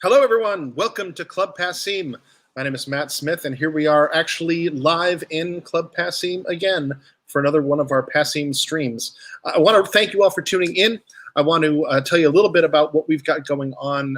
Hello, everyone. Welcome to Club Passim. My name is Matt Smith, and here we are actually live in Club Passim again for another one of our Passim streams. I want to thank you all for tuning in. I want to tell you a little bit about what we've got going on,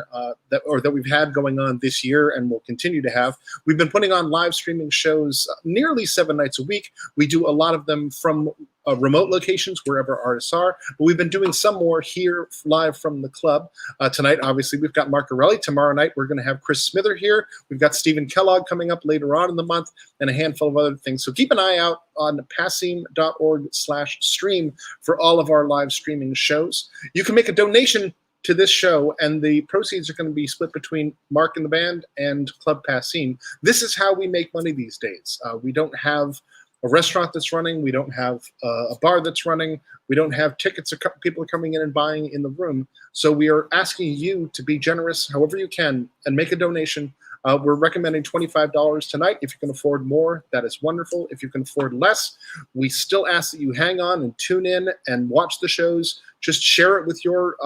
that we've had going on this year, and will continue to have. We've been putting on live streaming shows nearly 7 nights a week. We do a lot of them from remote locations wherever artists are, but we've been doing some more here live from the club. Tonight, obviously, we've got Mark Erelli. Tomorrow night, we're going to have Chris Smither here. We've got Stephen Kellogg coming up later on in the month, and a handful of other things. So keep an eye out on passim.org/stream for all of our live streaming shows. You can make a donation to this show, and the proceeds are going to be split between Mark and the band and Club Passim. This is how we make money these days. We don't have a restaurant that's running. We don't have a bar that's running. We don't have tickets or people are coming in and buying in the room. So we are asking you to be generous however you can and make a donation. We're recommending $25 tonight. If you can afford more, that is wonderful. If you can afford less, we still ask that you hang on and tune in and watch the shows. Just share it with your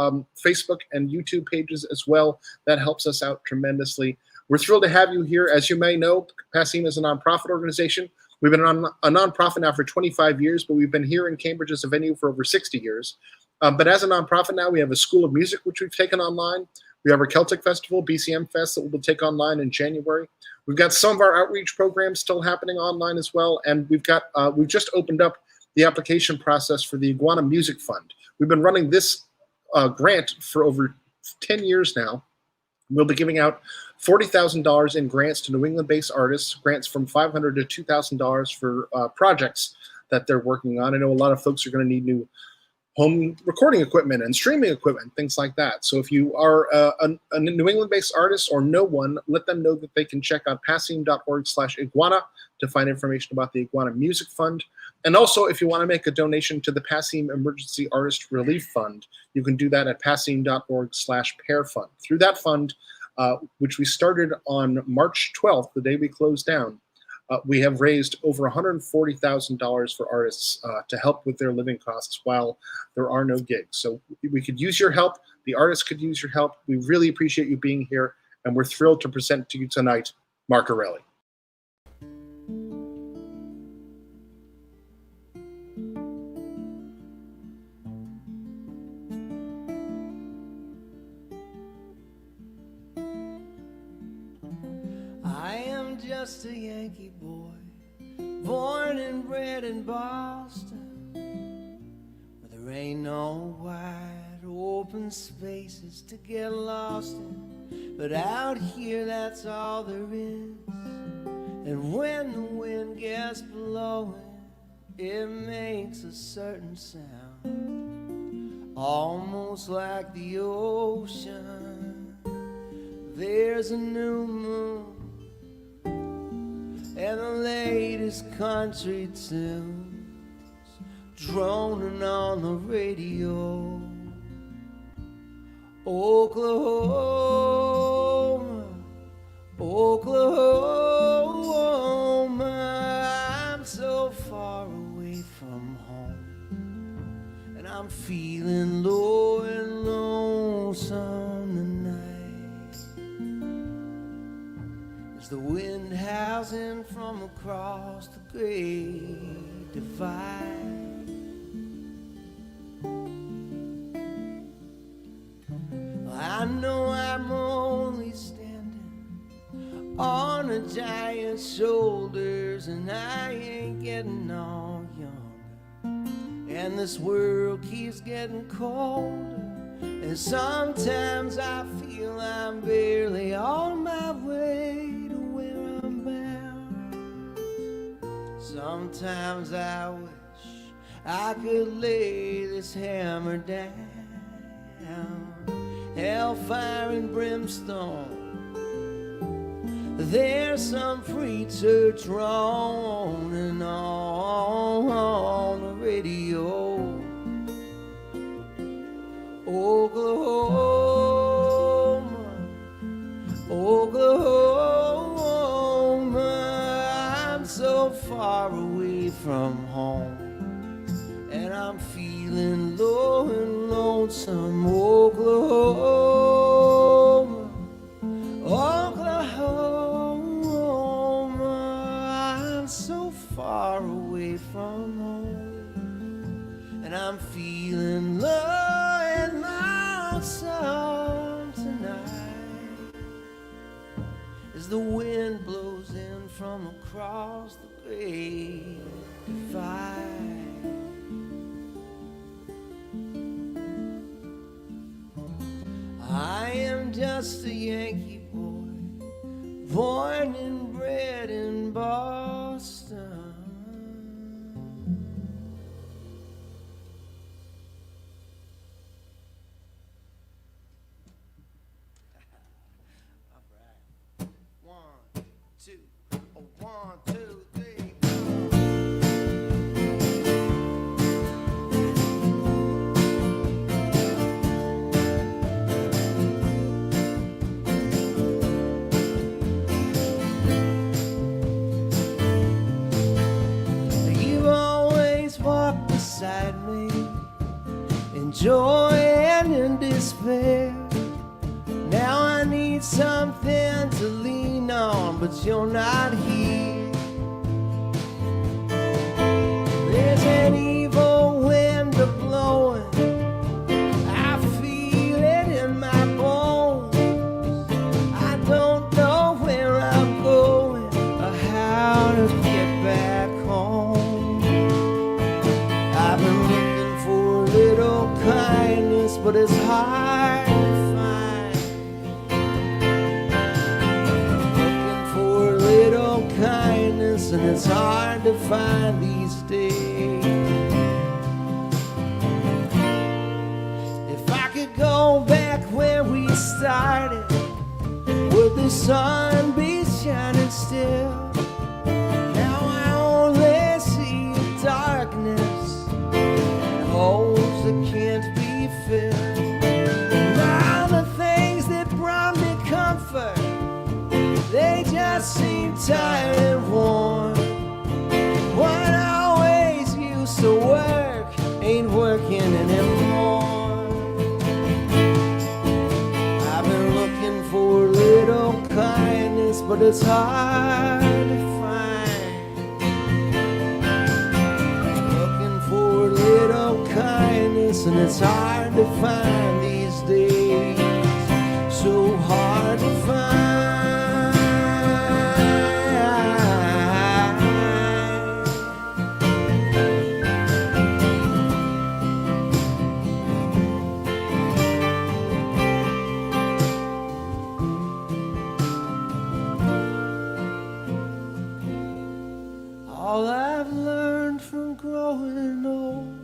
Facebook and YouTube pages as well. That helps us out tremendously. We're thrilled to have you here. As you may know, Passim is a nonprofit organization. We've been a nonprofit now for 25 years, but we've been here in Cambridge as a venue for over 60 years. But as a nonprofit now, we have a School of Music, which we've taken online. We have our Celtic Festival, BCM Fest, that we'll take online in January. We've got some of our outreach programs still happening online as well. And we've just opened up the application process for the Iguana Music Fund. We've been running this grant for over 10 years now. We'll be giving out $40,000 in grants to New England-based artists, grants from $500 to $2,000 for projects that they're working on. I know a lot of folks are going to need new home recording equipment and streaming equipment, things like that. So if you are a New England-based artist or know one, let them know that they can check out passim.org/iguana to find information about the Iguana Music Fund. And also, if you want to make a donation to the Passim Emergency Artist Relief Fund, you can do that at passim.org/pairfund. Through that fund, which we started on March 12th, the day we closed down, we have raised over $140,000 for artists to help with their living costs while there are no gigs. So we could use your help. The artists could use your help. We really appreciate you being here, and we're thrilled to present to you tonight Mark Erelli. Just a Yankee boy, born and bred in Boston, where there ain't no wide open spaces to get lost in. But out here, that's all there is. And when the wind gets blowing, it makes a certain sound, almost like the ocean. There's a new moon and the latest country tunes droning on the radio. Oklahoma, Oklahoma, I'm so far away from home, and I'm feeling low and lonesome tonight. The wind howls in from across the great divide. I know I'm only standing on a giant's shoulders, and I ain't getting no younger, and this world keeps getting colder, and sometimes I feel I'm barely on my way. Sometimes I wish I could lay this hammer down. Hellfire and brimstone, there's some preacher droning on the radio. Oklahoma, Oklahoma, I'm so far away from home, and I'm feeling low and lonesome. Oklahoma, straight from home. And I'm feeling low and lonesome tonight as the wind blows in from across the great divide. I am just a Yankee boy, born and bred in Boston. All right. 1, 2, 1, 2, 3, go. Beside me in joy and in despair. Now I need something to lean on, but you're not here. There's an evil wind blowing, I feel it in my bones. I don't know where I'm going or how to get back home. I've been looking for a little kindness, but it's hard to find. Looking for a little kindness, and it's hard to find these days. If I could go back where we started, would the sun be shining still? Now I only see darkness, holes that can't be filled. And all the things that brought me comfort, they just seem tired and worn. What always used to work ain't working anymore. I've been looking for a little kindness, but it's hard to find. Looking for a little kindness, and it's hard to find these days. So hard to find. All I've learned from growing old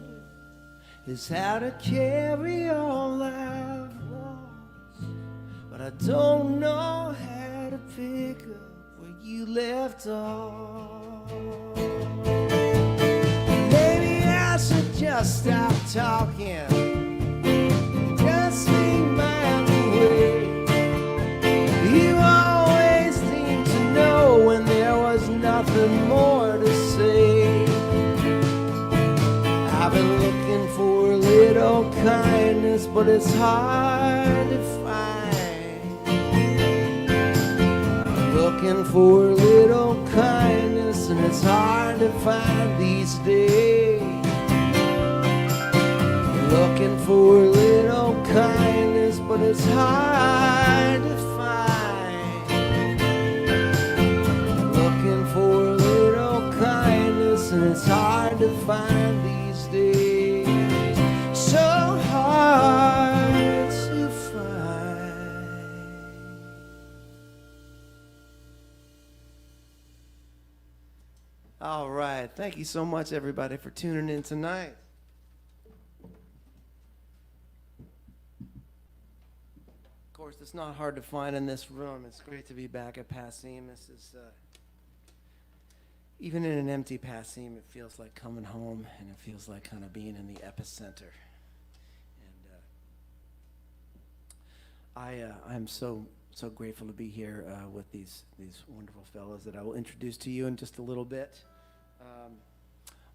is how to carry all I've lost, but I don't know how to pick up where you left off. Maybe I should just stop talking, just leave my way. You always seemed to know when there was nothing more to say. I've been looking for a little kindness, but it's hard to find. Looking for a little kindness, and it's hard to find these days. Looking for a little kindness, but it's hard to find. Looking for a little kindness, and it's hard to find these days. So hard to find. All right. Thank you so much, everybody, for tuning in tonight. Of course, it's not hard to find in this room. It's great to be back at Passim. This is, even in an empty Passim, it feels like coming home, and it feels like kind of being in the epicenter. And I'm so grateful to be here with these wonderful fellows that I will introduce to you in just a little bit.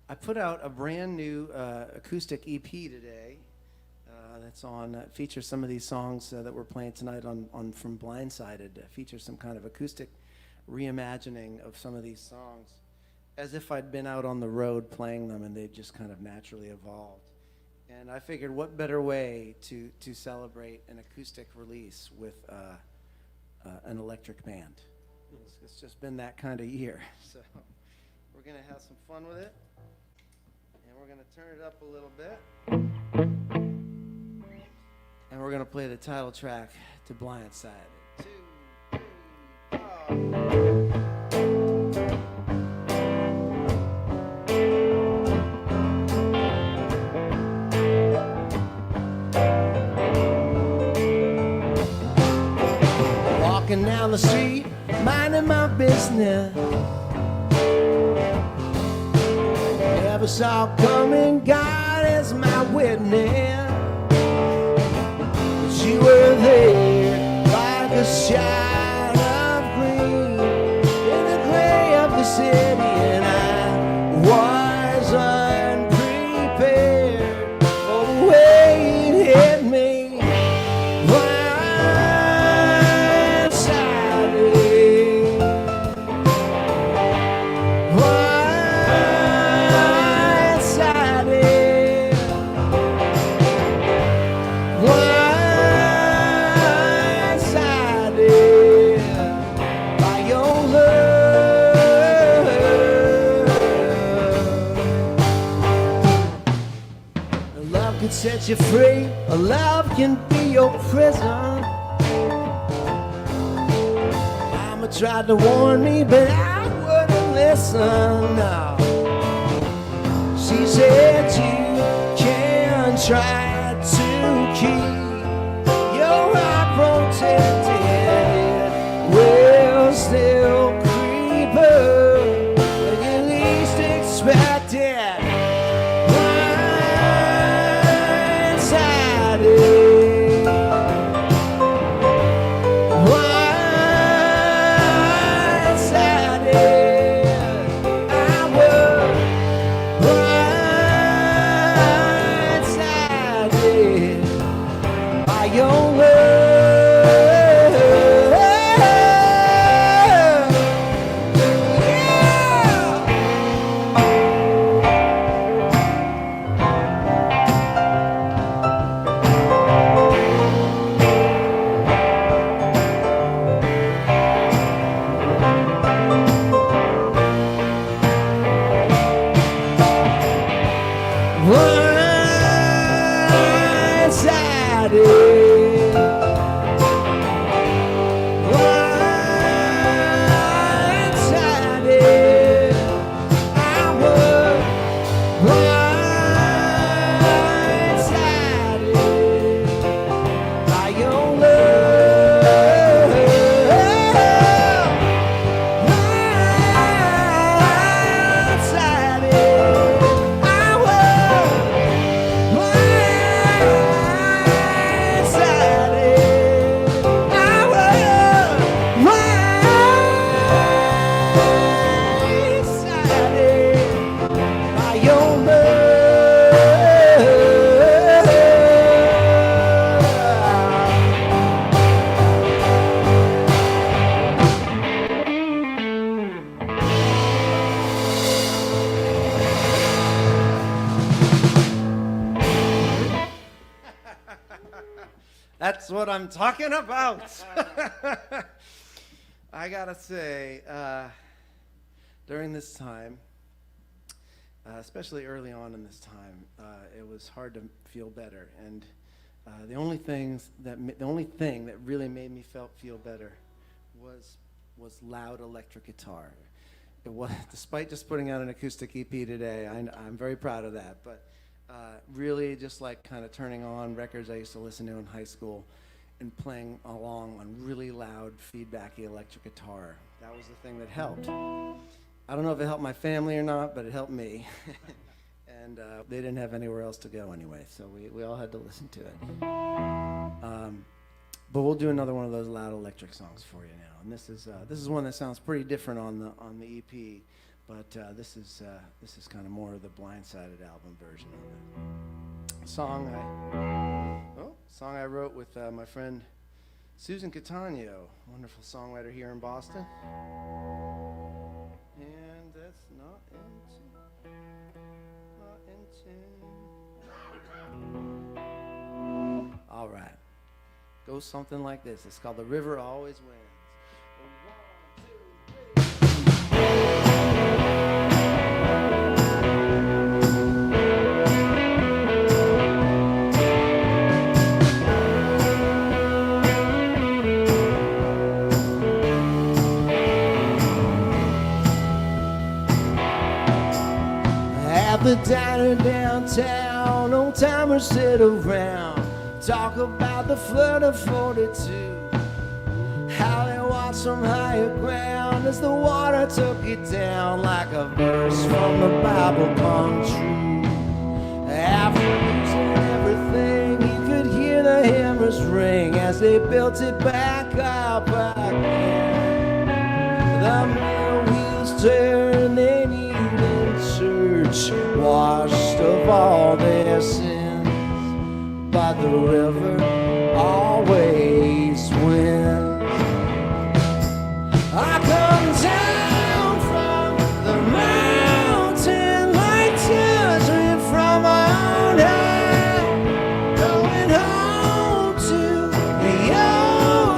I put out a brand new acoustic EP today that's on features some of these songs that we're playing tonight on from Blindside. It features some kind of acoustic reimagining of some of these songs. as if I'd been out on the road playing them, and they just kind of naturally evolved. And I figured, what better way to celebrate an acoustic release with an electric band? It's just been that kind of year. So we're going to have some fun with it. And we're going to turn it up a little bit. And we're going to play the title track to Blindside. 2, 3, 4. Walking down the street, minding my business. Never saw coming, God is my witness. But you were there like a shot of green in the gray of the city, and I was unprepared for the way it hit me. Set you free, a love can be your prison. Mama tried to warn me, but I wouldn't listen. No. She said you can try to keep your heart protected. We'll still creep up when you least expect it. That's what I'm talking about. I gotta say, during this time, especially early on in this time, it was hard to feel better. And the only thing that really made me feel better was loud electric guitar. It was, despite just putting out an acoustic EP today, I'm very proud of that. But really just like kind of turning on records I used to listen to in high school and playing along on really loud feedbacky electric guitar. That was the thing that helped. I don't know if it helped my family or not, but it helped me. And they didn't have anywhere else to go anyway, so we all had to listen to it. But we'll do another one of those loud electric songs for you now. And this is one that sounds pretty different on the EP. But this is kind of more of the Blindsided album version of it. Song I wrote with my friend Susan Catania, wonderful songwriter here in Boston. And that's not goes something like this. It's called The River Always Wins. At the diner downtown, old timers sit around, talk about the flood of 42, how they watched from higher ground as the water took it down like a verse from the Bible come true. After losing everything, you could hear the hammers ring as they built it back up again. The mill wheels turn, they need church, washed of all their sins, but the river always wins. I come down from the mountain like judgment from on high, going home to the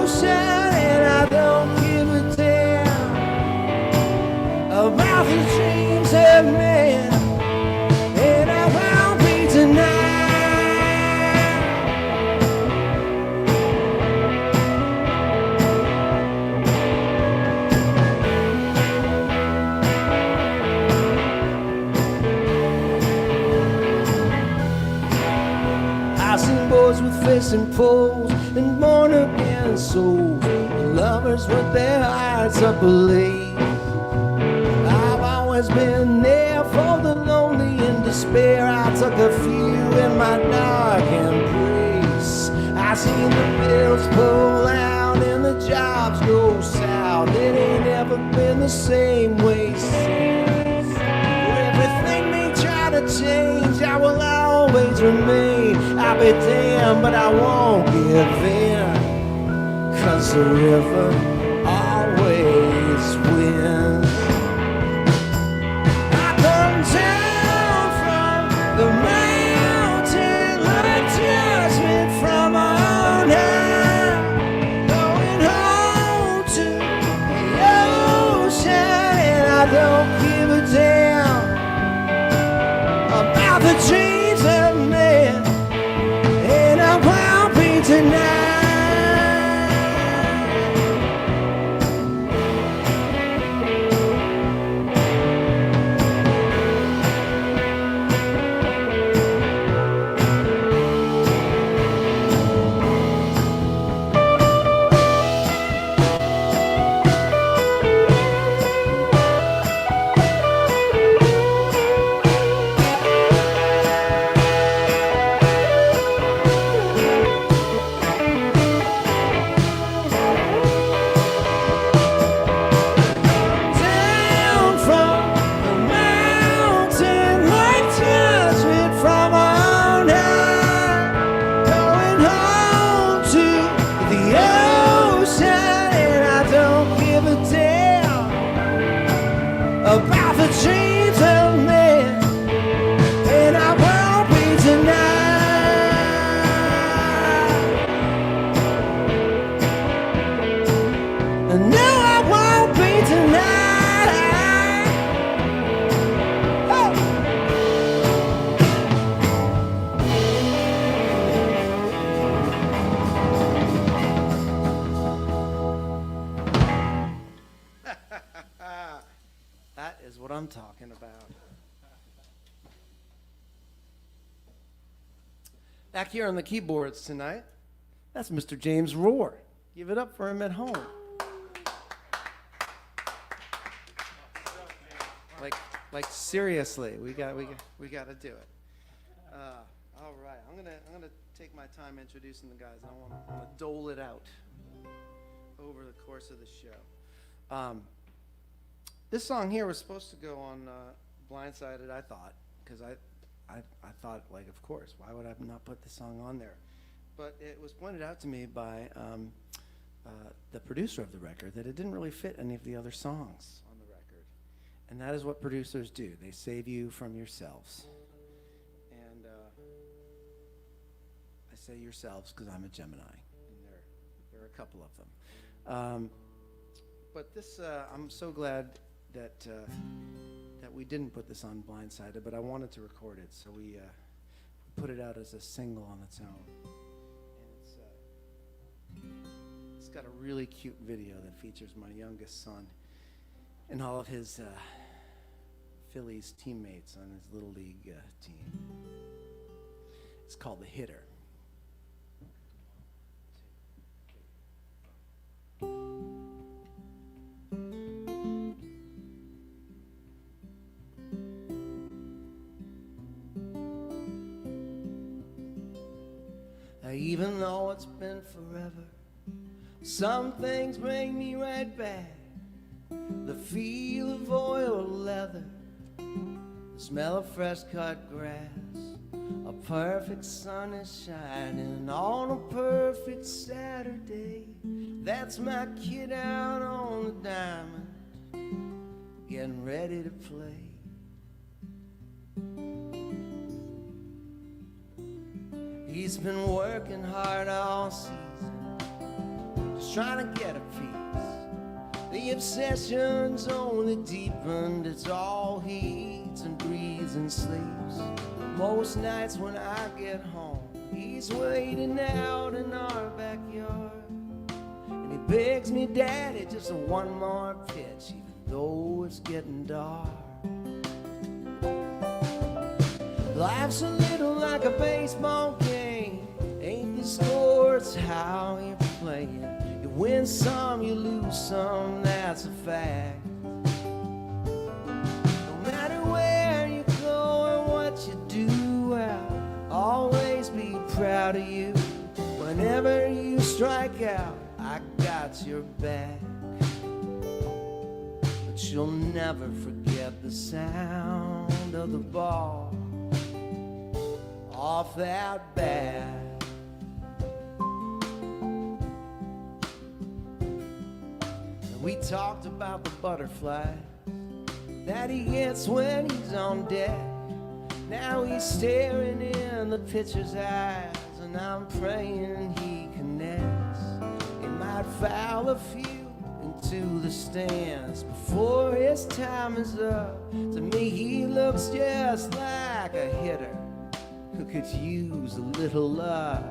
ocean, and I don't give a damn about the dreams of men, and I won't be tonight. I've seen boys with fishing poles and born again souls, lovers with their hearts ablaze. I've always been there for the lonely in despair. I took a few in my dark embrace. I've seen the bills pull out and the jobs go south. It ain't ever been the same way since. Everything may try to change, I will always remain. I'll be damned, but I won't give in, 'cause the river always wins. The mountain like judgment from on high, going home to the ocean, and I don't give a damn about the dreams of men, and I won't be tonight. About the dreams of men, and I won't be tonight. And no, I won't be tonight. Oh. That is what I'm talking about. Back here on the keyboards tonight, that's Mr. James Rohr. Give it up for him at home. Like seriously, we got to do it. All right, I'm gonna take my time introducing the guys. I want to dole it out over the course of the show. This song here was supposed to go on Blindsided, I thought, because I thought, like, of course, why would I not put this song on there? But it was pointed out to me by the producer of the record that it didn't really fit any of the other songs on the record. And that is what producers do. They save you from yourselves. And I say yourselves because I'm a Gemini, and they're a couple of them. But this, I'm so glad that that we didn't put this on Blindside, but I wanted to record it, so we put it out as a single on its own. And it's got a really cute video that features my youngest son and all of his Phillies teammates on his Little League team. It's called The Hitter. Even though it's been forever, some things bring me right back. The feel of oil leather, the smell of fresh cut grass. A perfect sun is shining on a perfect Saturday. That's my kid out on the diamond, getting ready to play. He's been working hard all season, just trying to get a piece. The obsession's only deepened, it's all he eats and breathes and sleeps. Most nights when I get home, he's waiting out in our backyard. And he begs me, Daddy, just one more pitch, even though it's getting dark. Life's a little like a baseball game. Ain't the score, it's how you're playing. You win some, you lose some, that's a fact. No matter where you go or what you do, I'll always be proud of you. Whenever you strike out, I got your back. But you'll never forget the sound of the ball off that bat. And we talked about the butterfly that he gets when he's on deck. Now he's staring in the pitcher's eyes, and I'm praying he connects. He might foul a few into the stands before his time is up. To me he looks just like a hitter who could use a little luck.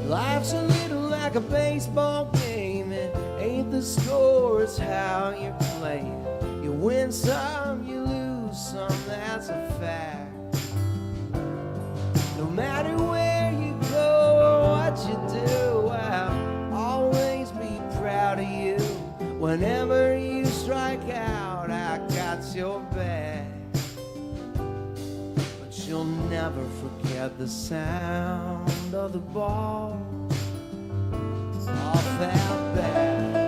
Life's a little like a baseball game. It ain't the score, it's how you're playing. You win some, you lose some, that's a fact. No matter where you go or what you do, I'll always be proud of you. Whenever you strike out, I got your back. You'll never forget the sound of the ball off that bat.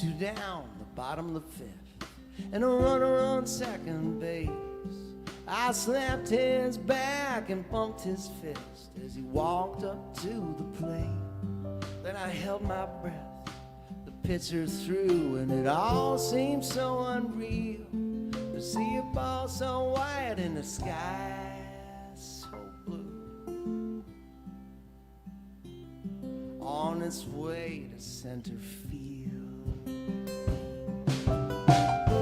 Two down, the bottom of the fifth, and a runner on second base. I slapped his back and bumped his fist as he walked up to the plate. Then I held my breath, the pitcher threw, and it all seemed so unreal to see a ball so white in the sky so blue, on its way to center field.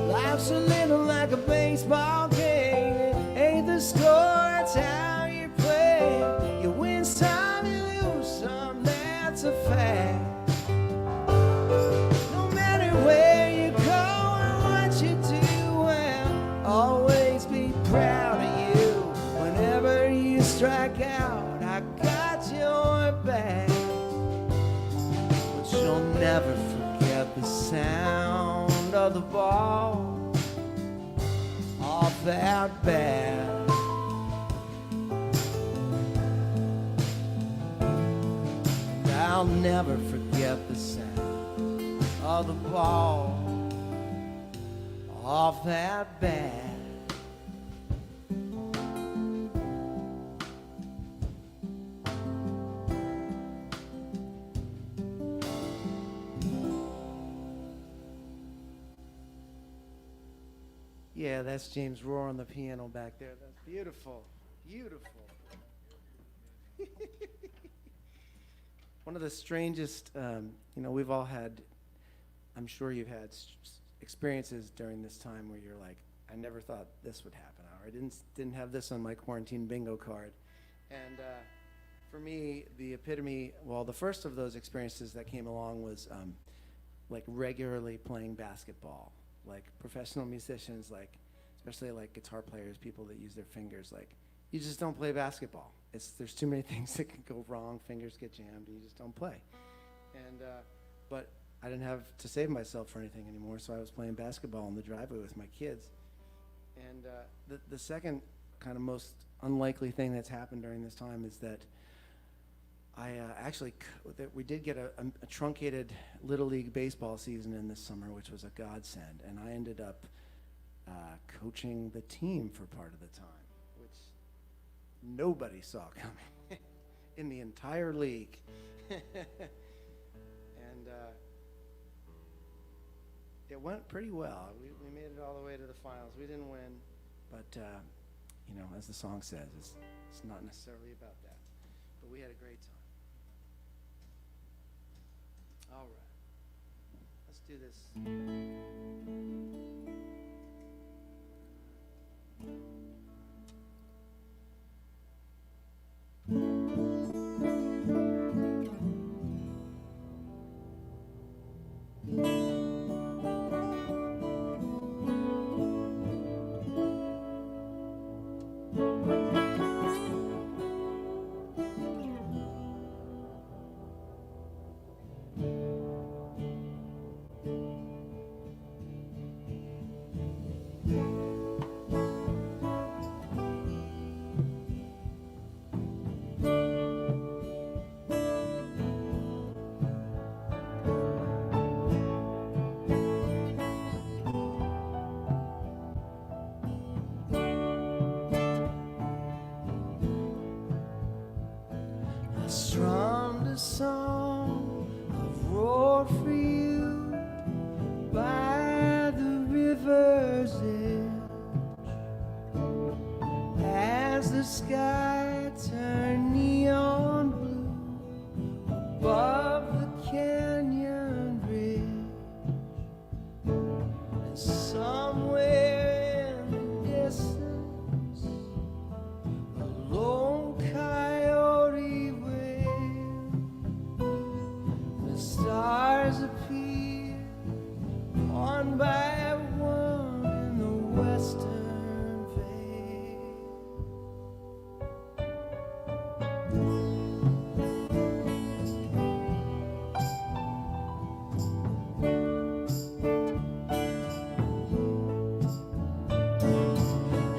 Life's a little like a baseball game. It ain't the score, it's how you play. You win some, you lose some, that's a fact. No matter where you go or what you do, I'll always be proud of you. Whenever you strike out, I got your back. But you'll never forget the sound under the ball of that bat. And I'll never forget the sound of the ball of that bat. Yeah, that's James Rohr on the piano back there. That's beautiful, beautiful. One of the strangest, we've all had, I'm sure you've had experiences during this time where you're like, I never thought this would happen, or I didn't have this on my quarantine bingo card. And for me, the epitome, well, the first of those experiences that came along was like regularly playing basketball. Like professional musicians, like especially like guitar players, people that use their fingers, like you just don't play basketball. There's too many things that can go wrong. Fingers get jammed. You just don't play. And but I didn't have to save myself for anything anymore, so I was playing basketball in the driveway with my kids. And the second kind of most unlikely thing that's happened during this time is that I we did get a truncated Little League baseball season in this summer, which was a godsend, and I ended up coaching the team for part of the time, which nobody saw coming in the entire league. And it went pretty well. We made it all the way to the finals. We didn't win, but as the song says, it's not necessarily about that. But we had a great time. All right, let's do this. Strummed a song of roar for you by the river's edge as the sky turned neon blue above the canyon ridge, and somewhere in the distance a lone coyote stars appear one by one in the western veil.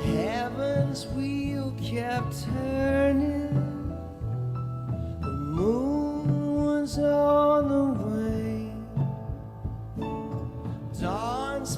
Heaven's wheel kept turning, the moon was on the way, dawn's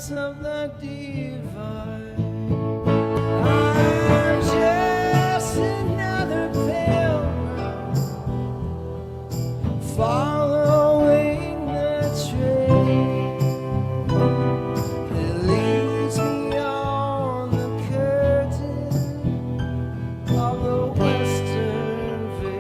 dance of the divine. I'm just another pilgrim following the train that leads beyond the curtain of the western veil.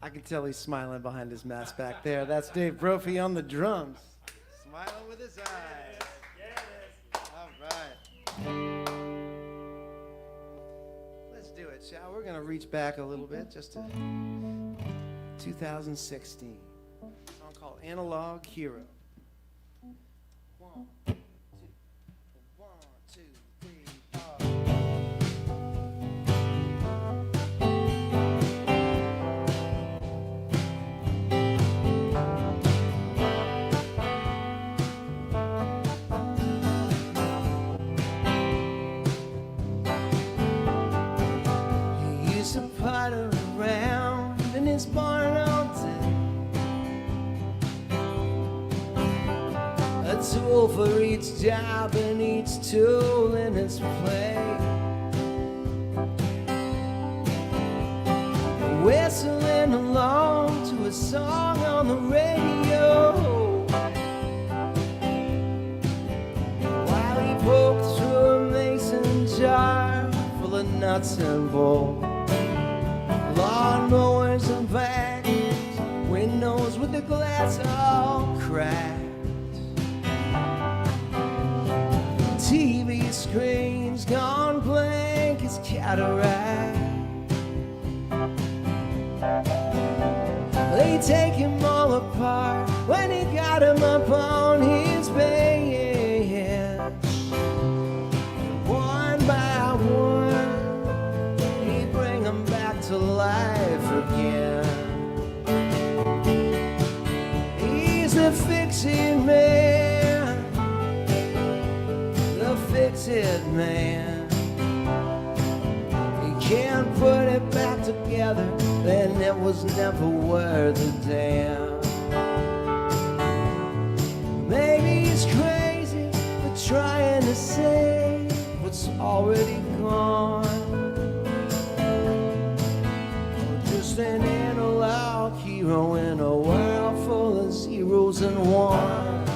I can tell he's smiling behind his mask back there. That's Dave Brophy on the drums. Smiling with his eyes. All right. Let's do it, shall we? We're going to reach back a little bit just to 2016. A song called Analog Hero. 1, 2, 1, 2, 3, 4. Putter around in his barn all day, a tool for each job and each tool in its place, whistling along to a song on the radio while he poked through a mason jar full of nuts and bolts. Lawnmowers and vacuums, windows with the glass all cracked, TV screens gone blank as cataract. They take him all apart when he got him up on his bench. One by one, he'd bring them back to life again. He's the fix-it man, the fix-it man. He can't put it back together, then it was never worth a damn. Maybe he's crazy for trying to save what's already gone, an analog hero in a world full of zeros and ones.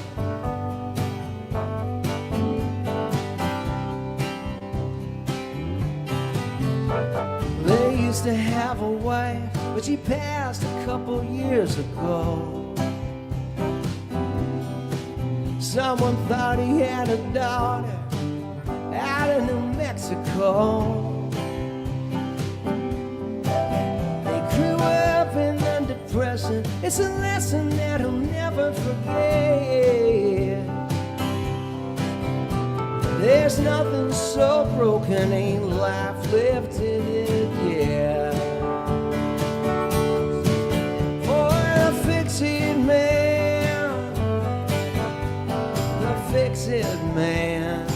They used to have a wife, but she passed a couple years ago. Someone thought he had a daughter out in New Mexico. It's a lesson that he'll never forget. There's nothing so broken, ain't life left in it yet. For the fix-it man, the fix-it man,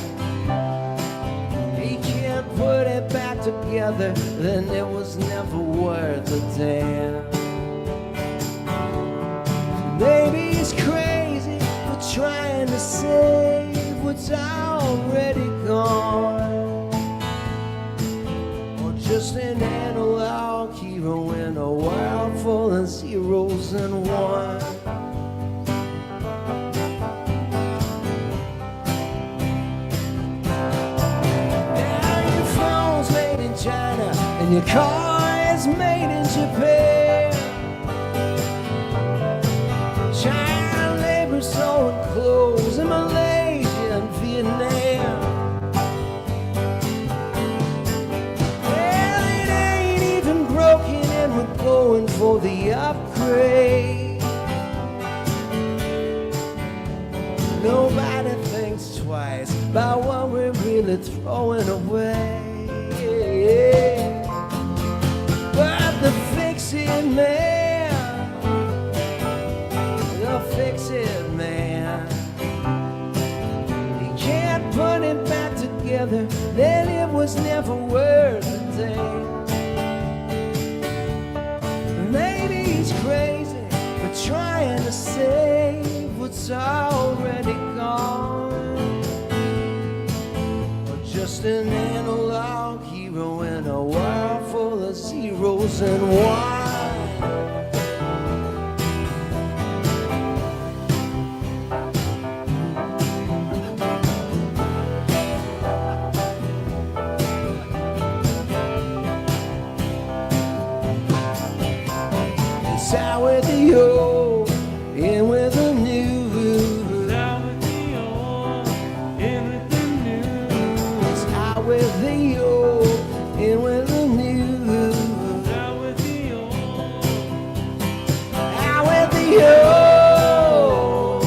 he can't put it back together, then it was never worth a damn. Maybe he's crazy for trying to save what's already gone, or just an analog hero in a world full of zeros and ones. Now your phone's made in China and your car is made in Japan. Child labor sewing clothes in Malaysia and Vietnam. Well, it ain't even broken and we're going for the upgrade. Nobody thinks twice about what we're really throwing away. But the fix-it man, the fix-it man, he can't put it back together, then it was never worth a damn. Maybe he's crazy for trying to save what's already gone, or just an analog hero in a world full of zeros and ones. Out with the old, in with the new. Out with the old, in with the new. It's out with the old, in with the new. Out with the old, out with the old,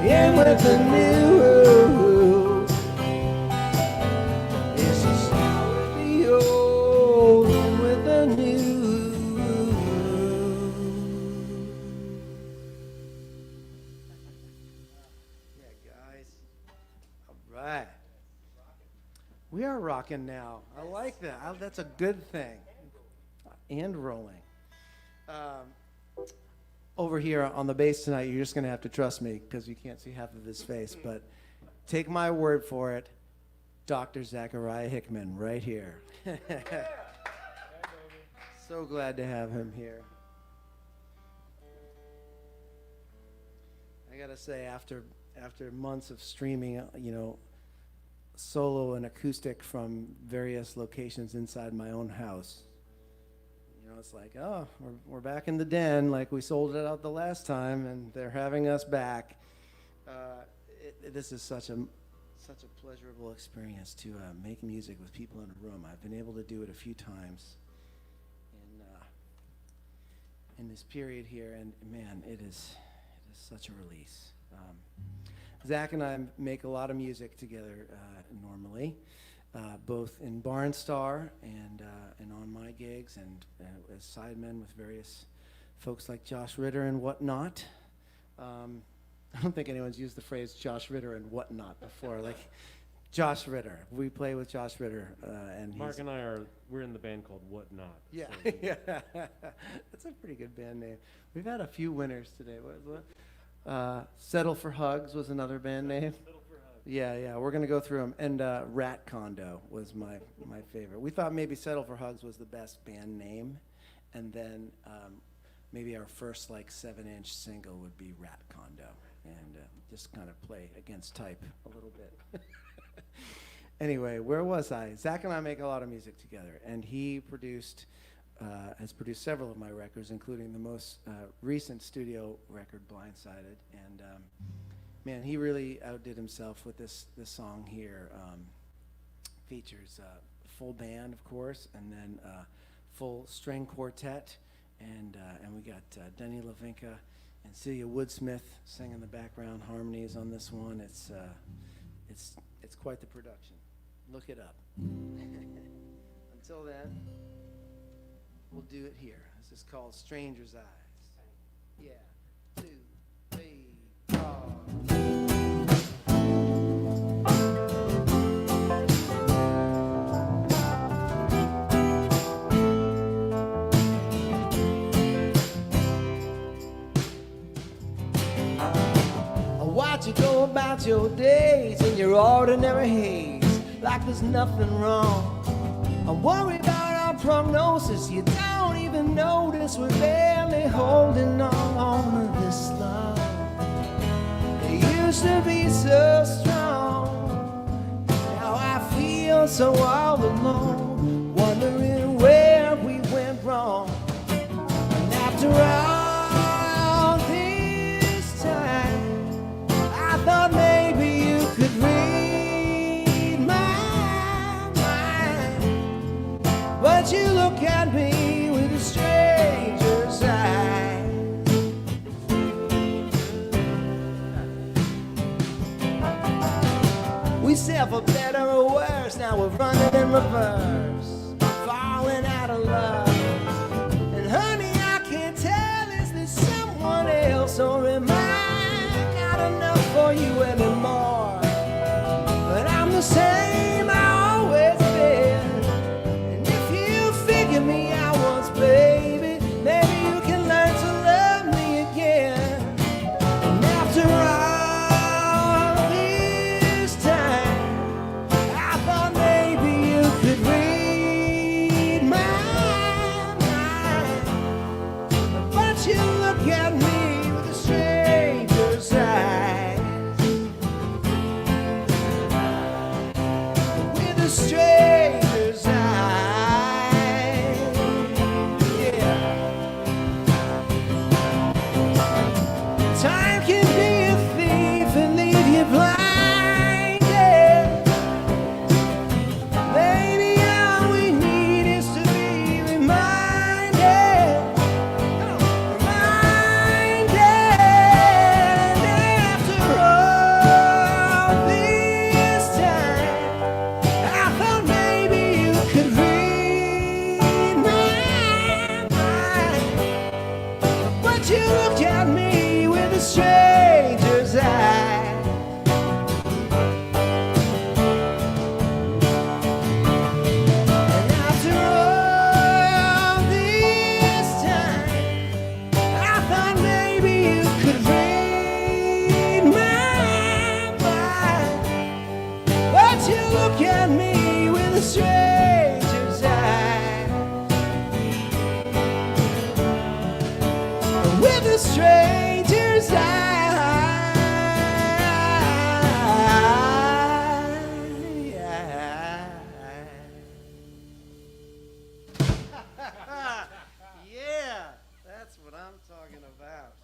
in with the new. It's just out with the old, in with the new. Right. We are rocking now. I like that. That's a good thing. And rolling. Over here on the bass tonight, you're just going to have to trust me because you can't see half of his face. But take my word for it, Dr. Zachariah Hickman right here. So glad to have him here. I got to say, after months of streaming, solo and acoustic from various locations inside my own house, it's like, oh, we're back in the den, like we sold it out the last time, and they're having us back. This is such a pleasurable experience to make music with people in a room. I've been able to do it a few times in this period here, and man, it is such a release. Zach and I make a lot of music together normally, both in Barnstar and on my gigs, and as sidemen with various folks like Josh Ritter and whatnot. I don't think anyone's used the phrase Josh Ritter and whatnot before. Like Josh Ritter, we play with Josh Ritter, and Mark and we're in the band called Whatnot. Yeah, So. yeah, that's a pretty good band name. We've had a few winners today. What? Settle for Hugs was another band name. Settle for Hugs. Yeah, we're gonna go through them. And Rat Condo was my favorite. We thought maybe Settle for Hugs was the best band name, and then maybe our first 7-inch single would be Rat Condo, and just kind of play against type a little bit. Anyway, where was I? Zach and I make a lot of music together, and he has produced several of my records, including the most recent studio record, Blindsided. And man, he really outdid himself with this song here. Features full band, of course, and then full string quartet And we got Denny Lavinka and Celia Woodsmith singing the background harmonies on this one. It's quite the production. Look it up. Until then, we'll do it here. This is called Stranger's Eyes. Yeah, 2, 3, 4. Watch you go about your days in your ordinary haze, like there's nothing wrong. I'm worried about our prognosis. You don't even notice we're barely holding on to this love. It used to be so strong. Now I feel so all alone, wondering where we went wrong. And after all this time, I thought maybe you could read my mind, but you look at me with a stranger's eye. We said for better or worse, now we're running in reverse, falling out of love. And honey, I can't tell, is there someone else, or am I not enough for you anymore? But I'm the same I always been, and if you figure me out once, baby, maybe you can learn to love me again. And after all this time, I thought maybe you could read my mind, but you look at me with a stranger's eyes, with a stranger's eyes, yeah. Time can be a thief and leave you blinded. Maybe all we need is to be reminded, reminded. After all this time, I thought maybe you could read my mind, but you looked at me with a stranger's eye. And after all this time, I thought maybe you could read my mind, but you look at me with a stranger's eye, with a stranger's eye. Yeah, that's what I'm talking about.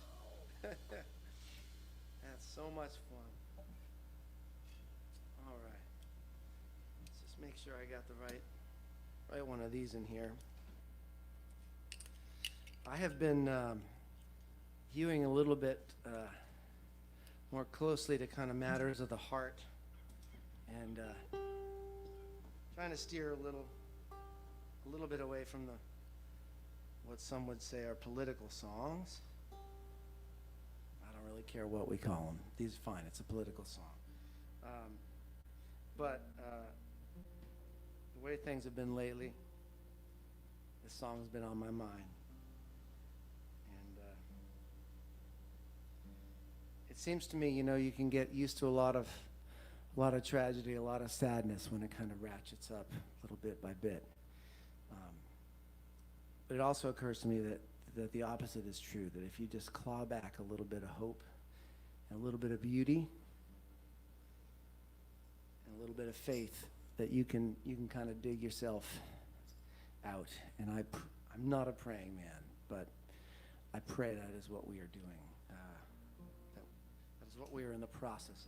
That's so much fun. All right. Let's just make sure I got the right one of these in here. I have been hewing a little bit more closely to kind of matters of the heart, and trying to steer a little bit away from the what some would say are political songs. I don't really care what we call them. These are fine. It's a political song. But the way things have been lately, this song has been on my mind. And it seems to me, you know, you can get used to a lot of tragedy, a lot of sadness when it kind of ratchets up little bit by bit. But it also occurs to me that the opposite is true, that if you just claw back a little bit of hope and a little bit of beauty and a little bit of faith, that you can kind of dig yourself out. And I'm not a praying man, but I pray that is what we are doing. That is what we are in the process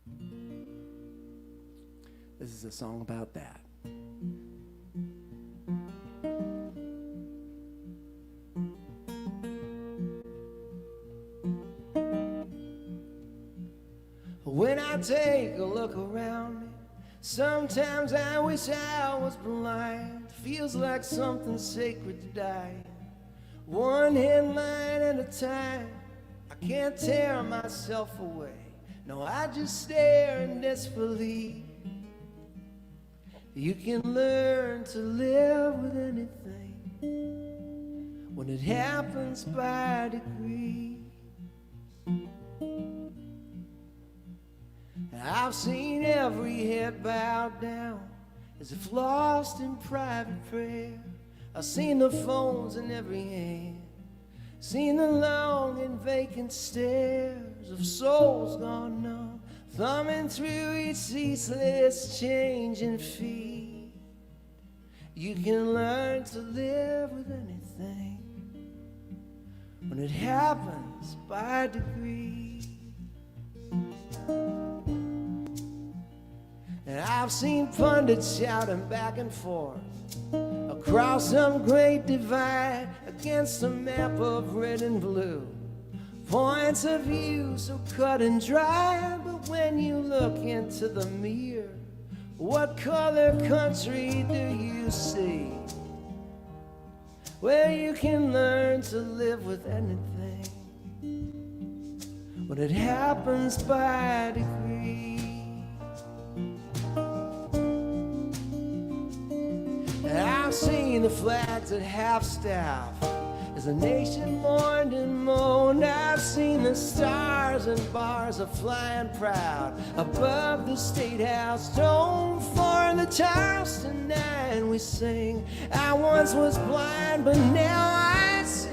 of doing. This is a song about that. When I take a look around me, sometimes I wish I was blind. Feels like something sacred died. One headline at a time. I can't tear myself away. No, I just stare in disbelief. You can learn to live with anything when it happens by degrees. I've seen every head bowed down as if lost in private prayer. I've seen the phones in every hand, seen the long and vacant stares of souls gone numb, thumbing through each ceaseless changing feed. You can learn to live with anything when it happens by degrees. And I've seen pundits shouting back and forth across some great divide against a map of red and blue. Points of view so cut and dry, but when you look into the mirror, what color country do you see? Where you can learn to live with anything when it happens by degrees. And I've seen the flags at half-staff as the nation mourned and moaned. I've seen the stars and bars are flying proud above the State House dome. For the Charleston Nine we sing, I once was blind but now I see.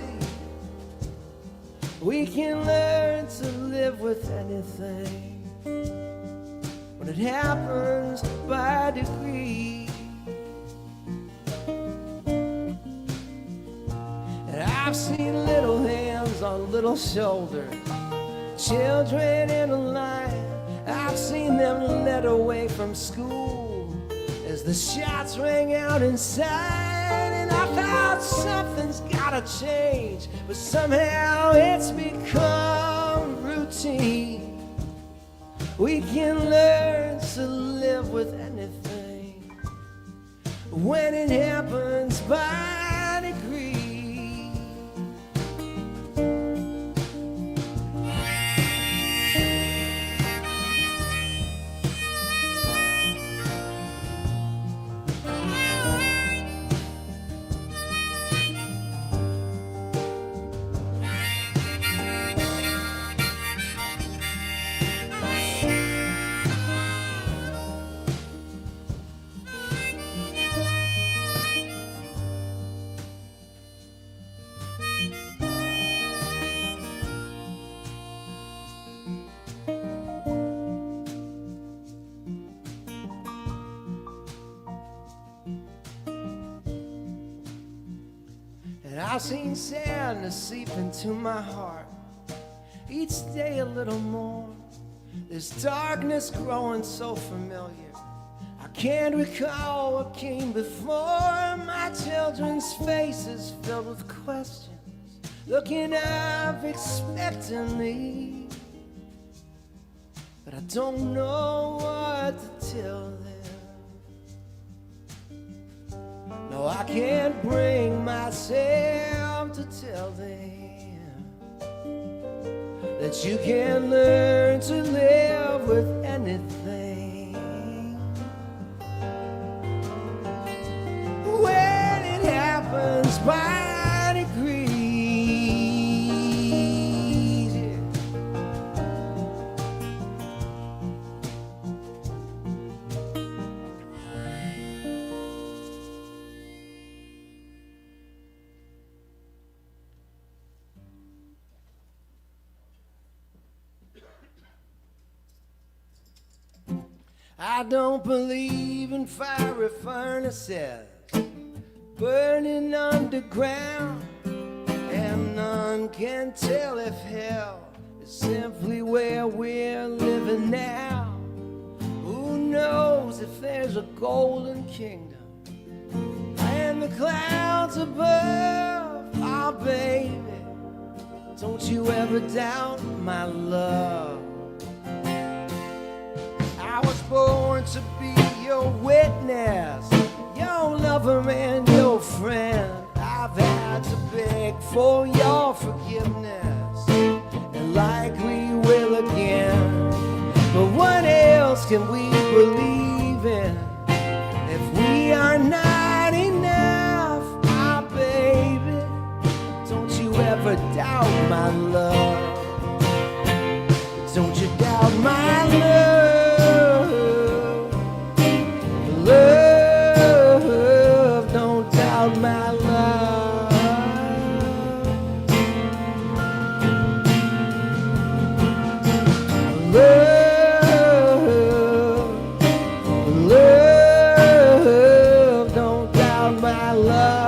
We can learn to live with anything when it happens by degrees. I've seen little hands on little shoulders, children in a line. I've seen them led away from school as the shots rang out inside. And I thought something's gotta change, but somehow it's become routine. We can learn to live with anything when it happens by degrees. I've seen sadness seep into my heart each day a little more. This darkness growing so familiar, I can't recall what came before. My children's faces filled with questions, looking up expectantly, but I don't know what to tell them. No, I can't bring myself to tell them that you can learn to live with anything when it happens by degrees. I don't believe in fiery furnaces burning underground, and none can tell if hell is simply where we're living now. Who knows if there's a golden kingdom and the clouds above? Oh, baby, don't you ever doubt my love. born to be your witness, your lover and your friend. I've had to beg for your forgiveness, and likely will again. But what else can we believe in if we are not enough? Ah, baby, don't you ever doubt my love. Don't you doubt my love. Love, don't doubt my love. Love, don't doubt my love.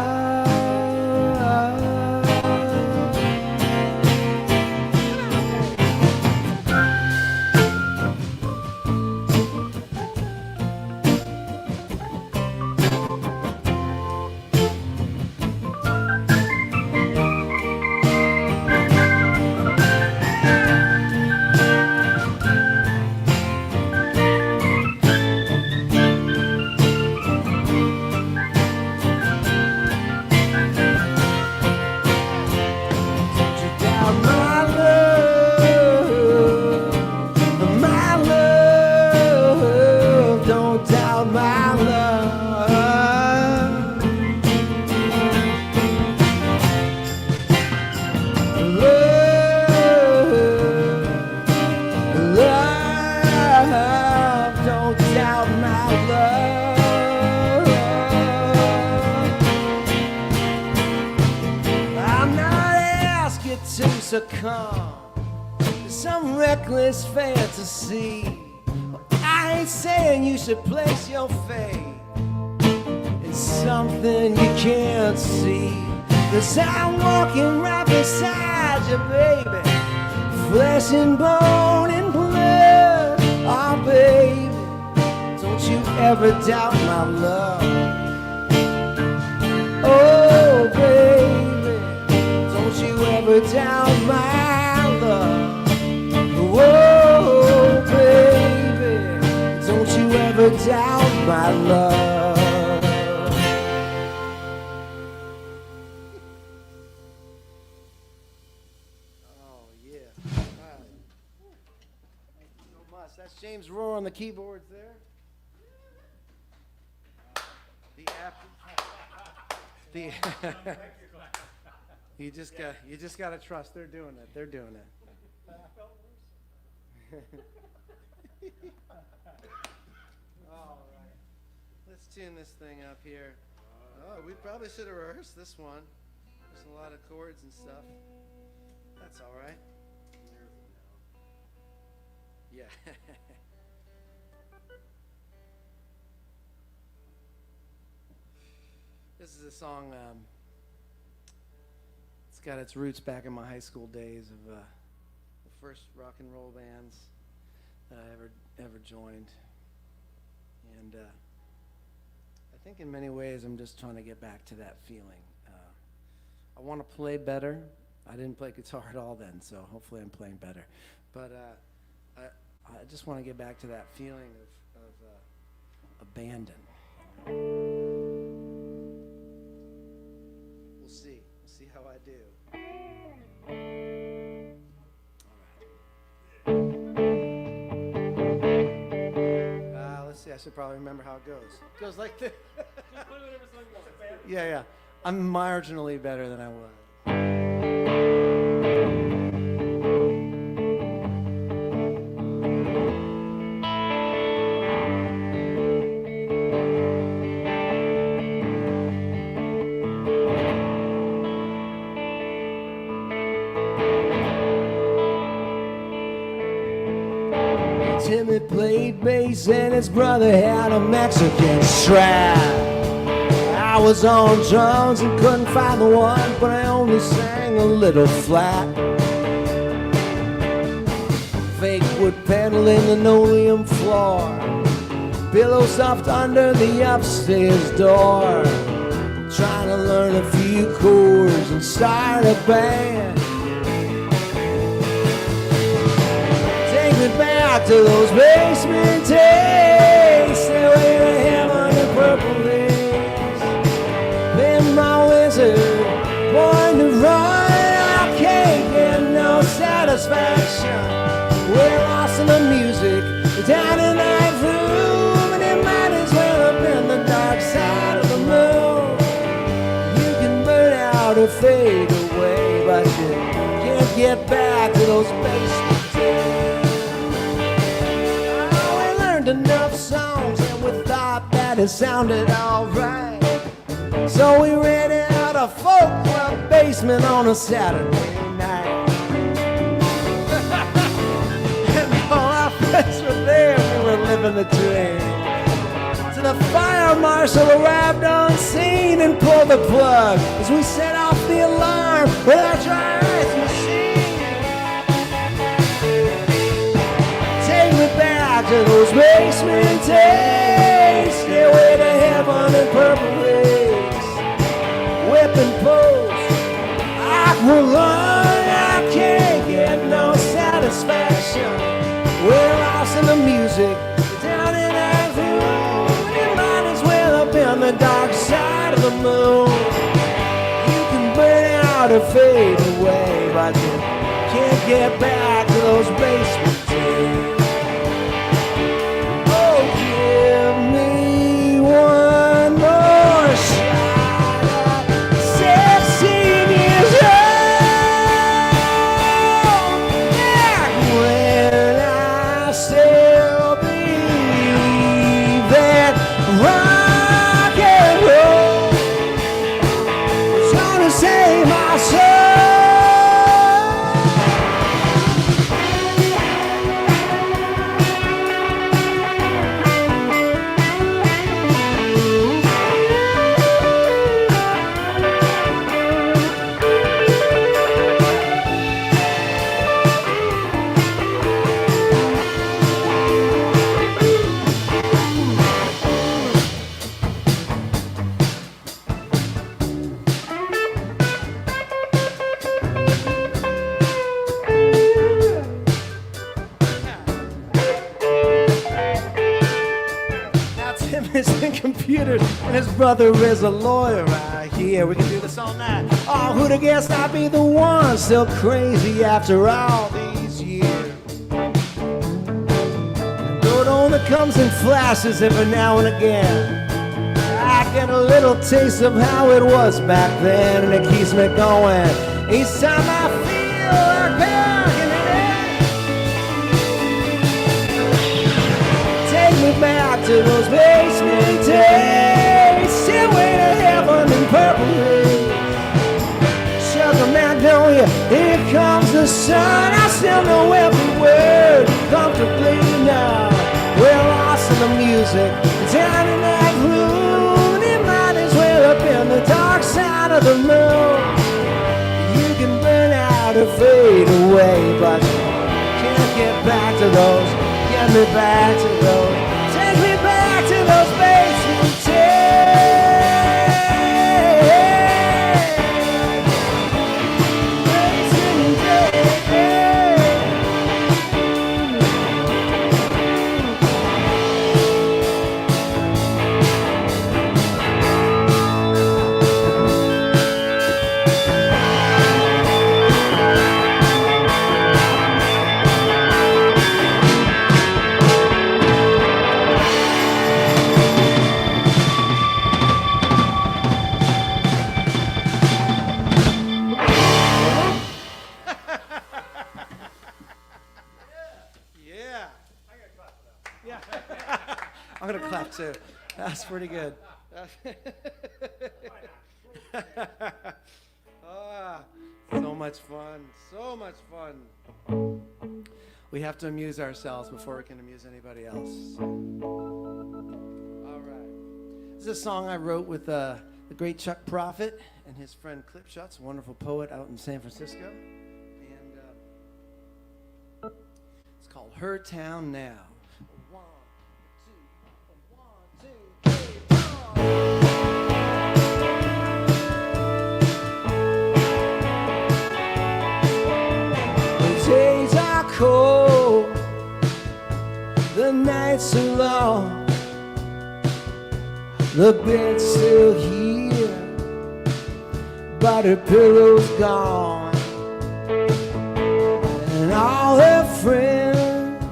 Succumb to some reckless fantasy. I ain't saying you should place your faith in something you can't see, 'cause I'm walking right beside you, baby, flesh and bone and blood. Oh, baby, don't you ever doubt my love. Oh, baby, don't you ever doubt my love. Whoa, baby, don't you ever doubt my love. Oh, yeah. All right. Thank you so much. That's James Rohr on the keyboards there. You just gotta trust they're doing it. They're doing it. All right, let's tune this thing up here. Oh, we probably should have rehearsed this one. There's a lot of chords and stuff. That's all right. Yeah. This is a song. It's got its roots back in my high school days of the first rock and roll bands that I ever joined, and I think in many ways I'm just trying to get back to that feeling. I want to play better. I didn't play guitar at all then, so hopefully I'm playing better. But I just want to get back to that feeling of abandon. We'll see how I do. Let's see, I should probably remember how it goes. It goes like this. Yeah. I'm marginally better than I was. Timmy played bass and his brother had a Mexican strap. I was on drums and couldn't find the one, but I only sang a little flat. Fake wood pedal in the linoleum floor, pillow soft under the upstairs door. Trying to learn a few chords and start a band. Take me back to those basement days. get back to those basement days. Oh, we learned enough songs and we thought that it sounded alright. So we rented out a Folklore Basement on a Saturday night. And all our friends were there, we were living the dream. So the fire marshal arrived on scene and pulled the plug as we set off the alarm with our dry ice machine. Take me back to those basement days, stairway to heaven in purple haze. Whipping post, aqualung, I can't get no satisfaction. We're lost in the music, down in that room. You might as well have been the dark side of the moon. You can burn out or fade away, but you can't get back to those basement days. Oh, give me one more shot. 16 years old, back when I still believe that rock and roll was gonna save my soul. Computers, and his brother is a lawyer right here. We can do this all night. Oh, who'd have guessed I'd be the one still crazy after all these years? Though it only comes in flashes every now and again, I get a little taste of how it was back then, and it keeps me going each time I feel like back in the day. Take me back to those basement days, stairway to heaven in purple haze. Sugar Magnolia, here comes the sun. I still know every word comfortably now. We're lost in the music, down in that room. It might as well have been the dark side of the moon. You can burn out or fade away, but you can't get back to those. Get me back to those. Take me back to those basement days. Basement days. I'm gonna clap too. That's pretty good. So much fun. So much fun. We have to amuse ourselves before we can amuse anybody else. All right. This is a song I wrote with the great Chuck Prophet and his friend Clip Schutz, a wonderful poet out in San Francisco. And it's called Her Town Now. Days are cold, the nights are long, the bed's still here, but her pillow's gone, and all her friends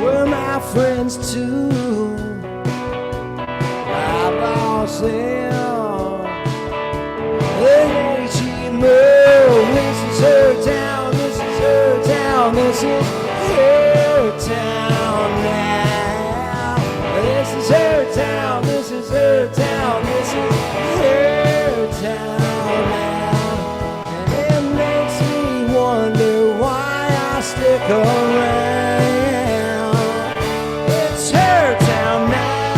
were my friends too. I lost them, and she moves her this is her town now. This is her town, this is her town, this is her town now. And it makes me wonder why I stick around. It's her town now.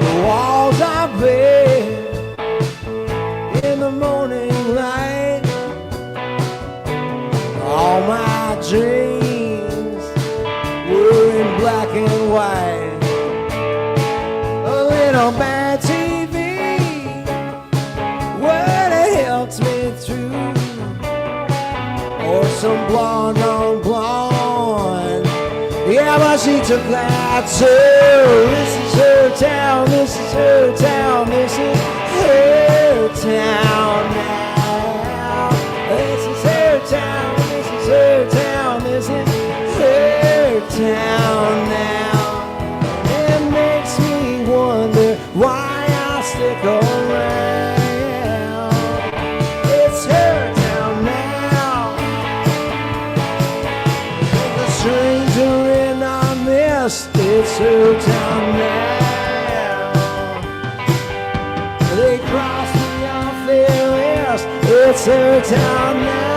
The walls are bare in the morning light. All my dreams were in black and white. A little bad TV would have helped me through, or some blonde on blonde. Yeah, but she took that too. This is her town, this is her town, this is her town now. This is her town, this is her town, this is her town now. It makes me wonder why I stick around. It's her town now. The stranger in our midst, it's her town now. They cross me off their list, it's her town now.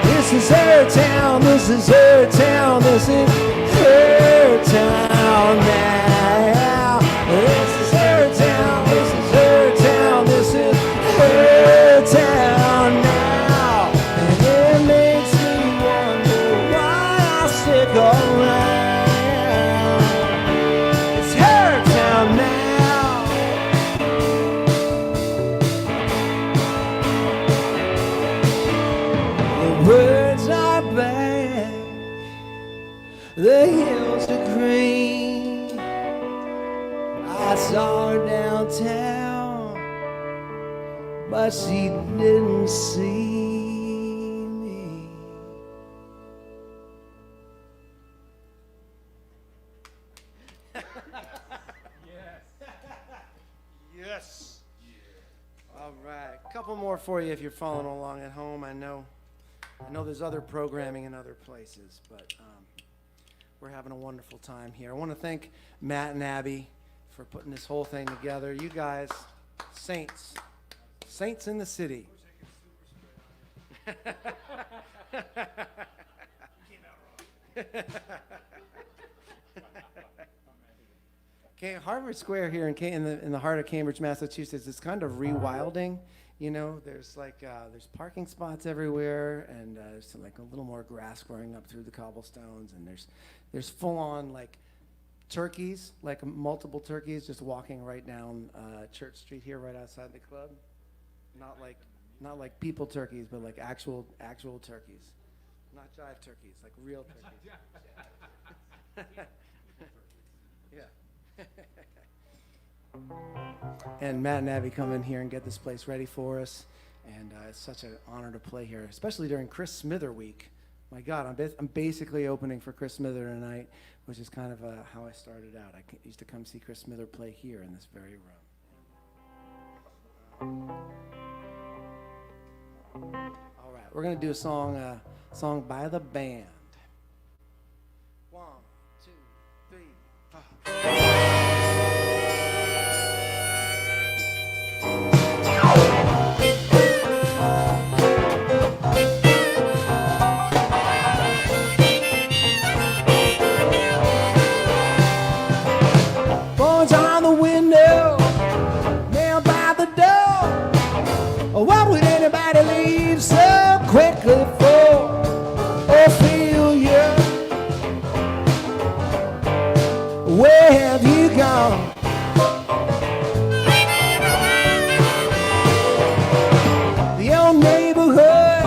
This is her town, this is her town, this is her town now. This is her town, this is her town, this is her town now. And it makes me wonder why I stick around. It's her town now. The birds are back, the hills are green. I saw her downtown, but she didn't see me. Yes. All right, a couple more for you if you're following along at home. I know there's other programming in other places, but we're having a wonderful time here. I want to thank Matt and Abby for putting this whole thing together. You guys, saints in the city. Harvard Square here in the heart of Cambridge, Massachusetts, is kind of rewilding. You know, there's there's parking spots everywhere, and there's some, like a little more grass growing up through the cobblestones, and there's full-on like turkeys, like multiple turkeys, just walking right down Church Street here, right outside the club. Not like people turkeys, but like actual turkeys, not jive turkeys, like real turkeys. Yeah. And Matt and Abby come in here and get this place ready for us, and it's such an honor to play here, especially during Chris Smither week. My God, I'm basically opening for Chris Smither tonight, which is kind of how I started out. I used to come see Chris Smither play here in this very room. All right, we're gonna do a song by the band. 1, 2, 3, 4. Boards on the window, mail by the door. What would anybody leave so quickly for? Ophelia, where have you gone? The old neighborhood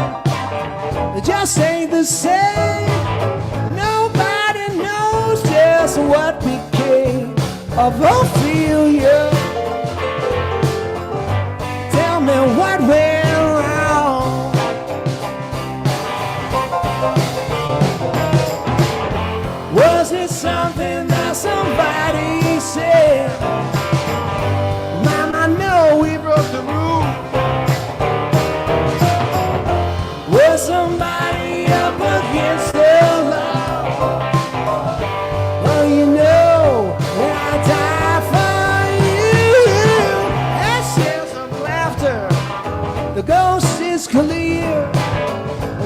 just ain't the same. Nobody knows just what became of Ophelia. the ghost is clear.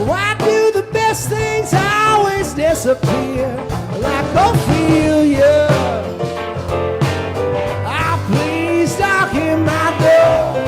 Why do the best things always disappear? Like Ophelia, oh, please knock in my door.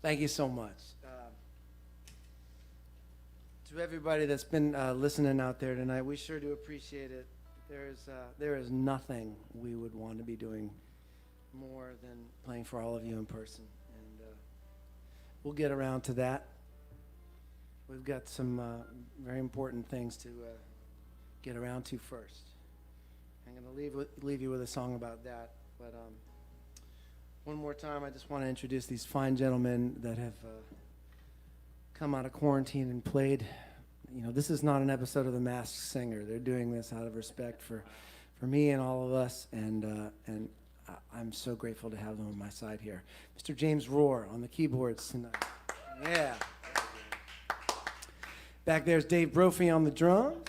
Thank you so much. To everybody that's been listening out there tonight, we sure do appreciate it. There is nothing we would want to be doing more than playing for all of you in person. And we'll get around to that. We've got some very important things to get around to first. I'm going to leave you with a song about that. But one more time, I just want to introduce these fine gentlemen that have come out of quarantine and played. You know, this is not an episode of The Masked Singer. They're doing this out of respect for me and all of us, and I'm so grateful to have them on my side here. Mr. James Rohr on the keyboards tonight. Yeah. Back there's Dave Brophy on the drums.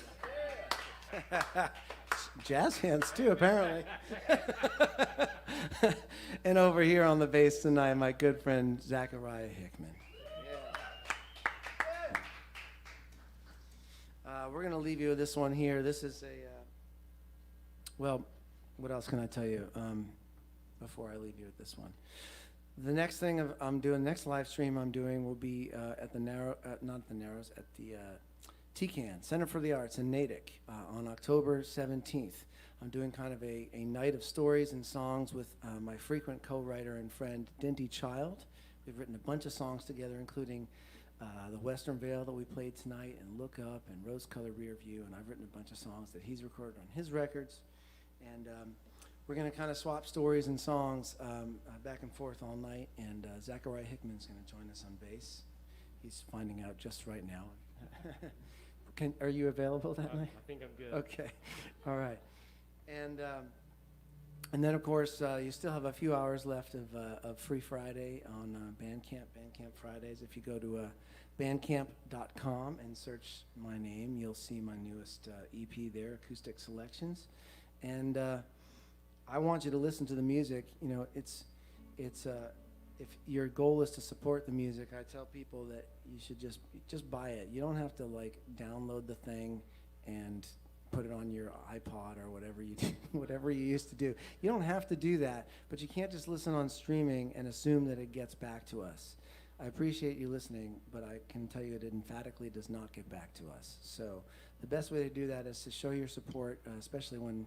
Jazz hands too, apparently. And over here on the bass tonight, my good friend Zachariah Hickman. We're going to leave you with this one here. This is well, what else can I tell you before I leave you with this one? The next thing I'm doing, next live stream I'm doing will be at the TCAN, Center for the Arts in Natick, on October 17th. I'm doing kind of a night of stories and songs with my frequent co-writer and friend, Dinty Child. We've written a bunch of songs together, including The Western Veil that we played tonight, and Look Up, and Rose Colored Rear View, and I've written a bunch of songs that he's recorded on his records. And we're going to kind of swap stories and songs back and forth all night, and Zachariah Hickman's going to join us on bass. He's finding out just right now. Are you available that night? I think I'm good. Okay, all right. And then, of course, you still have a few hours left of Free Friday on Bandcamp Fridays. If you go to bandcamp.com and search my name, you'll see my newest EP there, Acoustic Selections. And I want you to listen to the music. You know, it's if your goal is to support the music, I tell people that you should just buy it. You don't have to like download the thing and put it on your iPod or whatever you used to do. You don't have to do that, but you can't just listen on streaming and assume that it gets back to us. I appreciate you listening, but I can tell you it emphatically does not get back to us. So the best way to do that is to show your support, especially when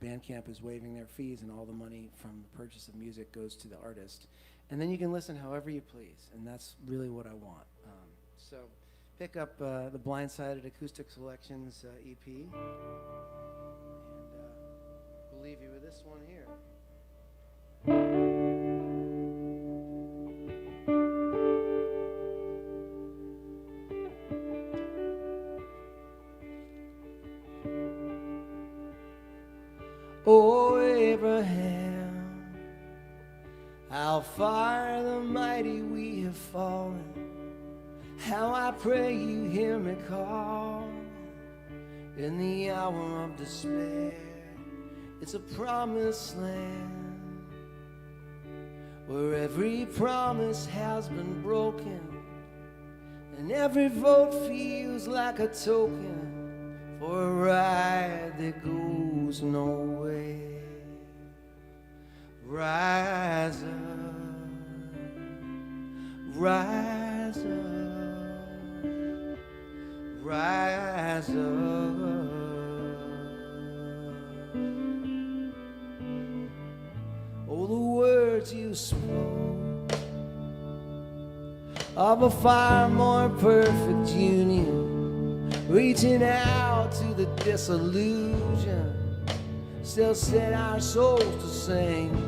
Bandcamp is waiving their fees, and all the money from the purchase of music goes to the artist. And then you can listen however you please, and that's really what I want. So pick up the Blindside Acoustic Selections EP, and we'll leave you with this one here. Oh, Abraham, how far the mighty we have fallen. How I pray you hear me call in the hour of despair. It's a promised land where every promise has been broken, and every vote feels like a token for a ride that goes nowhere. Rise up, rise up, rise up. Oh, the words you spoke of a far more perfect union, reaching out to the disillusion, still set our souls to sing.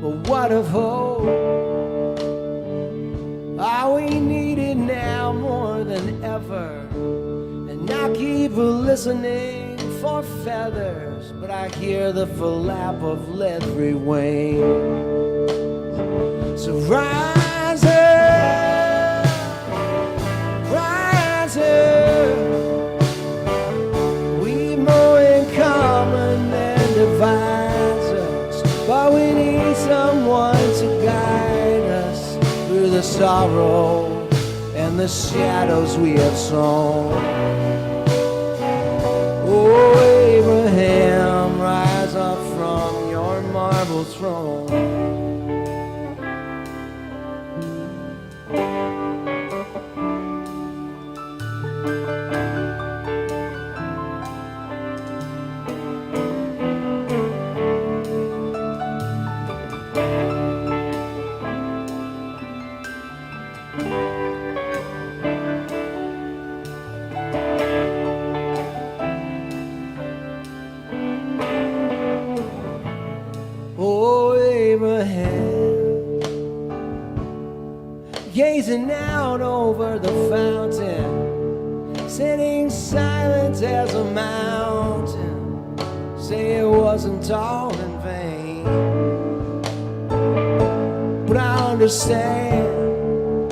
But what of hope? Are we needed now more than ever? And I keep listening for feathers, but I hear the flap of leathery wings. So rise up, rise up. We more in common than divides us, but we need someone to guide us through the sorrow and the shadows we have sown. Oh, Abraham, rise up from your marble throne. Oh, Abraham, gazing out over the fountain, sitting silent as a mountain, say it wasn't all in vain. But I understand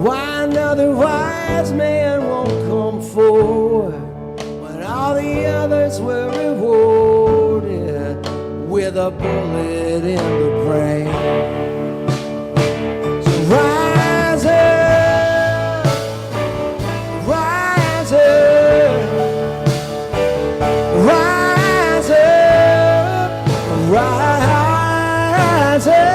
why another wise man won't come forward when all the others were rewarded with a bullet in the brain. So rise up, rise up, rise up, rise up.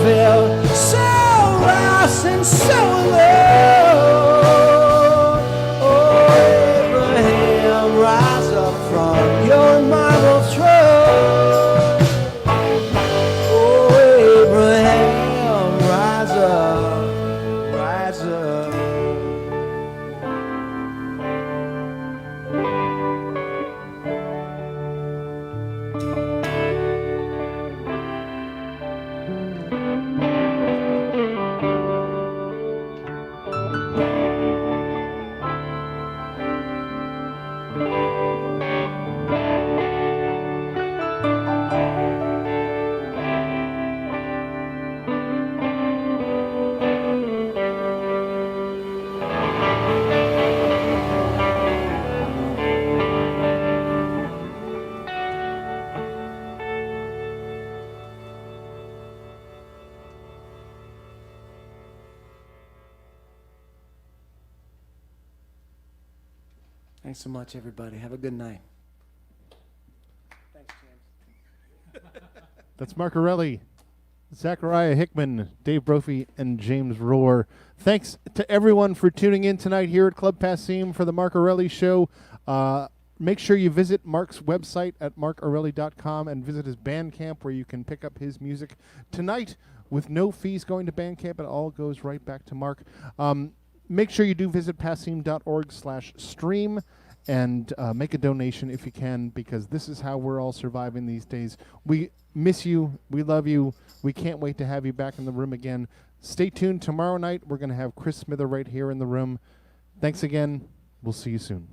Felt so lost and so alone. Oh, Abraham, rise up from your marble throne. Oh, Abraham, rise up, rise up. Thanks so much, everybody. Have a good night. Thanks, James. That's Mark Erelli, Zachariah Hickman, Dave Brophy, and James Rohr. Thanks to everyone for tuning in tonight here at Club Passim for the Mark Erelli Show. Make sure you visit Mark's website at markerelli.com and visit his Bandcamp where you can pick up his music tonight with no fees going to Bandcamp. It all goes right back to Mark. Make sure you do visit passim.org/stream and make a donation if you can, because this is how we're all surviving these days. We miss you. We love you. We can't wait to have you back in the room again. Stay tuned. Tomorrow night, we're going to have Chris Smither right here in the room. Thanks again. We'll see you soon.